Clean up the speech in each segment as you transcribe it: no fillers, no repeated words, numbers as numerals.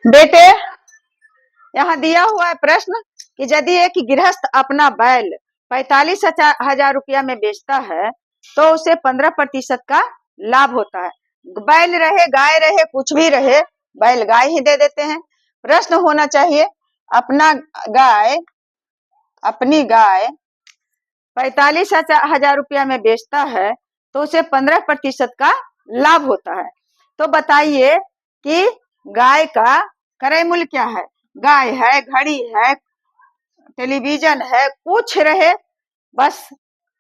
बेटे, यहाँ दिया हुआ है प्रश्न कि यदि एक गृहस्थ अपना बैल 45,000 रुपया में बेचता है तो उसे 15% का लाभ होता है। बैल रहे, गाय रहे, कुछ भी रहे, बैल गाय ही दे देते हैं। प्रश्न होना चाहिए अपनी गाय 45,000 रुपया में बेचता है तो उसे 15% का लाभ होता है। तो बताइए कि गाय का क्रय मूल्य क्या है। गाय है, घड़ी है, टेलीविजन है, कुछ रहे, बस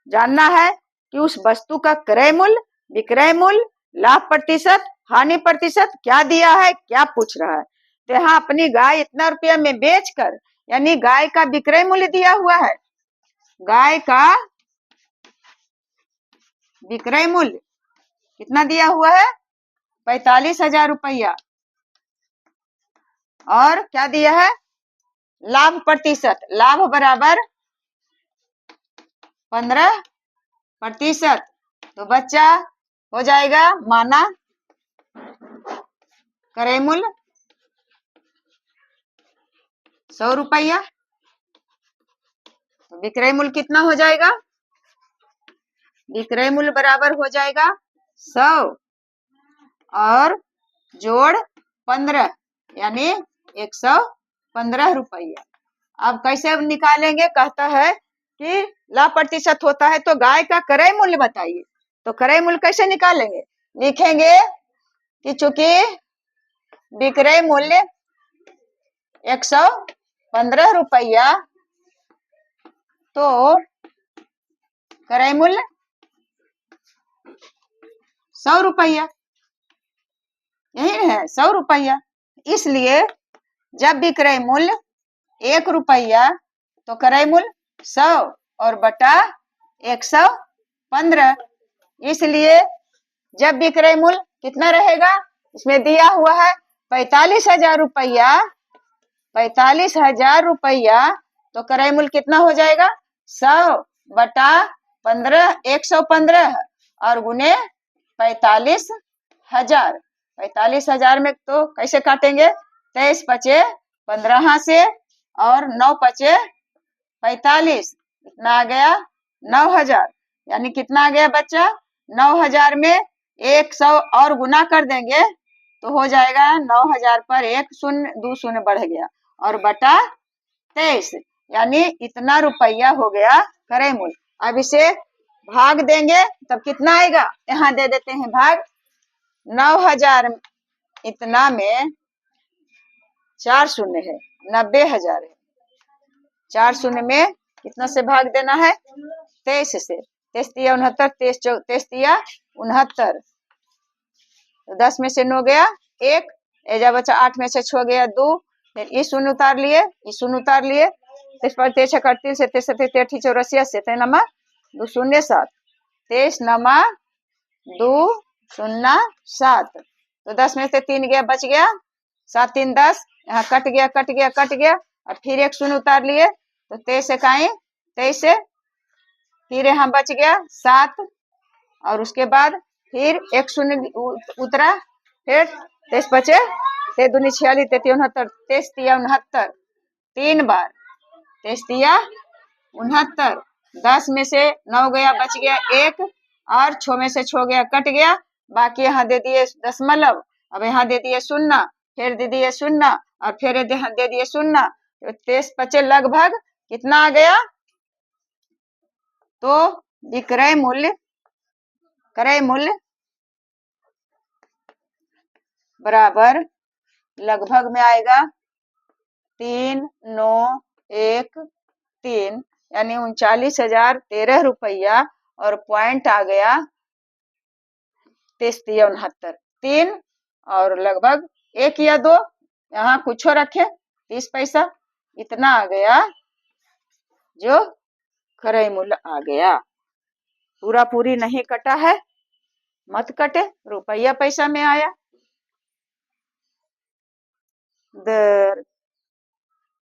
जानना है कि उस वस्तु का क्रय मूल्य, विक्रय मूल्य, लाभ प्रतिशत, हानि प्रतिशत क्या दिया है, क्या पूछ रहा है। तो यहाँ अपनी गाय इतना रुपया में बेचकर, यानी गाय का विक्रय मूल्य दिया हुआ है। गाय का विक्रय मूल्य कितना दिया हुआ है, 45,000 रुपया। और क्या दिया है, लाभ प्रतिशत, लाभ बराबर 15%। तो बच्चा हो जाएगा माना क्रय मूल्य 100 रुपया। तो विक्रय मूल्य कितना हो जाएगा, विक्रय मूल्य बराबर हो जाएगा 100 और जोड़ 15 यानी 115 रुपया। अब कैसे निकालेंगे, कहता है कि लाभ प्रतिशत होता है तो गाय का क्रय मूल्य बताइए। तो क्रय मूल्य कैसे निकालेंगे, लिखेंगे कि चूंकि विक्रय मूल्य 115 रुपया तो क्रय मूल्य 100 रुपया, यही है 100 रुपया। इसलिए जब विक्रय मूल्य 1 रुपया तो क्रय मूल्य 100 और बटा 115। इसलिए जब विक्रय मूल्य कितना रहेगा, इसमें दिया हुआ है 45,000 रुपया, 45,000 रुपया, तो क्रय मूल्य कितना हो जाएगा 100 बटा 15, 115 और गुने 45,000। 45,000 में तो कैसे काटेंगे, 23 पचे 15 से और 9 पचे 45, इतना आ गया 9,000। यानी कितना आ गया बच्चा, 9,000 में 100 और गुना कर देंगे तो हो जाएगा 9,000 पर 1 शून्य 2 शून्य बढ़ गया और बटा 23, यानी इतना रुपया हो गया क्रय मूल्य। अब इसे भाग देंगे तब कितना आएगा, यहाँ दे देते हैं भाग। 9,000 इतना में 4 शून्य है, 90,000 है। 4 शून्य में कितना से भाग देना है, 23 से। 23 तिया 69, 23 तिया 69। तो 10 में से 9 गया 1, एजा बचा 8 में से 6 गया 2, फिर ये शून्य उतार लिए, ये शून्य उतार लिए। 23 31 से 33 33 84 से 3 नमा 2 शून्य 7, 23 नमा 2 शून्य 7। तो 10 में से 3 गया, बच गया 7 3 10, यहाँ कट गया कट गया कट गया और फिर एक शून्य उतार लिए तो 23 से 23 से फिर यहाँ बच गया 7 और उसके बाद फिर एक शून्य उतरा, फिर 23 बचे 23 दूनी 46 33 69, 23 तिया 69 3 बार, 23 तिया 69। 10 में से 9 गया, बच गया 1 और 6 में से 6 गया, कट गया। बाकी यहाँ दे दिए दशमलव, अब यहाँ दे दिए शून्य, फिर दे दिए शून्य और फिर दे दिए शून्य। तो 23 बचे लगभग कितना आ गया, तो विक्रय मूल्य क्रय मूल्य बराबर लगभग में आएगा 3913, यानी 39,013 रुपया और पॉइंट आ गया 63 3 और लगभग 1 या 2, यहाँ कुछ रखे 30 पैसा, इतना आ गया जो क्रय मूल्य आ गया। पूरा पूरी नहीं कटा है, मत कटे, रुपया पैसा में आया।